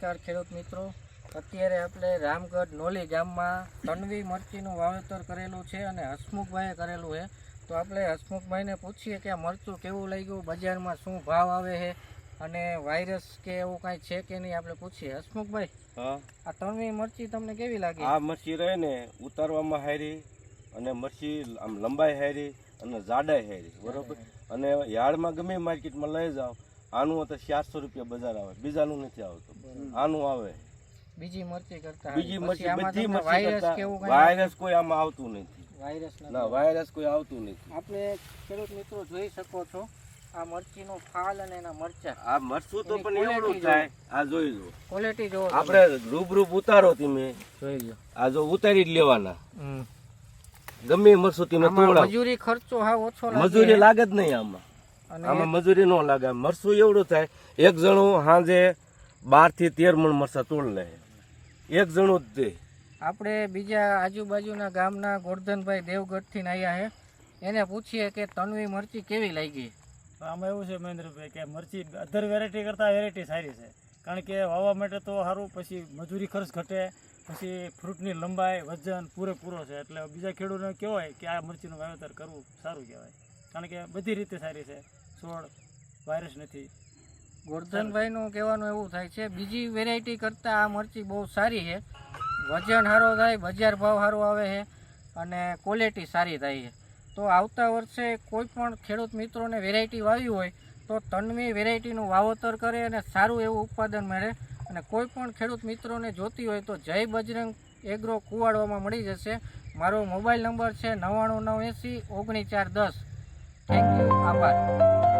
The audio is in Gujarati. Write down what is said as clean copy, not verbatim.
નમસ્કાર ખેડૂત મિત્રો, અત્યારે આપણે રામગઢ નોલી ગામમાં તન્વી મરચીનું વાવેતર કરેલું છે અને હસમુખભાઈએ કરેલું છે. તો આપણે હસમુખભાઈને પૂછીએ કે આ મરચું કેવું લાગ્યું, બજારમાં શું ભાવ આવે છે અને વાયરસ કે એવું કાંઈ છે કે નહીં આપણે પૂછીએ. હસમુખભાઈ, આ તન્વી મરચી તમને કેવી લાગી? આ મરચી રહે ને ઉતારવામાં હારી અને મરચી આમ લંબાઈ હારી અને જાડાઈ હારી, બરોબર. અને યાર્ડમાં ગમે માર્કેટમાં લઈ જાઓ, આનું તો 400 રૂપિયા બજાર આવે, બીજાનું નથી આવતું, આનું આવે. બીજી મરચી કરતા બીજી મરચી બધી વાયરસ કેવું વાયરસ કોઈ આમાં આવતું નથી. વાયરસ ના, વાયરસ કોઈ આવતું નથી. આપણે ખેડૂત મિત્રો જોઈ શકો છો આ મરચીનો ફાલ અને એના મરચા. આ મરચું તો પણ એવડું થાય, આ જોઈ લો ક્વોલિટી જો આપણે રૂબરૂપ ઉતારો તમે જોઈ લો, આ જો ઉતારી જ લેવાના. ગમે મરચું તમે તોડાવો, મજૂરી ખર્ચો હા ઓછો લાગે, મજૂરી લાગે જ નહીં આમાં. આમાં મજૂરી ન લાગે. મરચું એવડું થાય, એક જણું સાંજે 12 થી 13 મણ મરચા તોડ લે, એક જણું જ દે. આપણે બીજા આજુબાજુના ગામના ગોરધનભાઈ દેવગઢથી આવ્યા છે, એને પૂછીએ કે તન્વી મરચી કેવી લાગી. આમાં એવું છે મહેન્દ્રભાઈ કે મરચી અધર વેરાયટી કરતાં વેરાયટી સારી છે, કારણ કે વાવવા માટે તો સારું, પછી મજૂરી ખર્ચ ઘટે, પછી ફ્રૂટની લંબાઈ વજન પૂરેપૂરો છે. એટલે બીજા ખેડૂતોને કહેવાય કે આ મરચીનું વાવેતર કરવું સારું કહેવાય, કારણ કે બધી રીતે સારી છે, છોડ વાયરસ નથી. ગોરધનભાઈનું કહેવાનું એવું થાય છે બીજી વેરાયટી કરતાં આ મરચી બહુ સારી છે, વજન સારો થાય, બજાર ભાવ સારો આવે છે અને ક્વોલિટી સારી થાય છે. તો આવતા વર્ષે કોઈ પણ ખેડૂત મિત્રોને વેરાયટી વાવી હોય તો તન્વી વેરાયટીનું વાવેતર કરે અને સારું એવું ઉત્પાદન મળે. અને કોઈ પણ ખેડૂત મિત્રોને જોતી હોય તો જય બજરંગ એગ્રો કુવાડવામાં મળી જશે. મારો મોબાઈલ નંબર છે 9980 19 410. થેન્ક યુ, આભાર.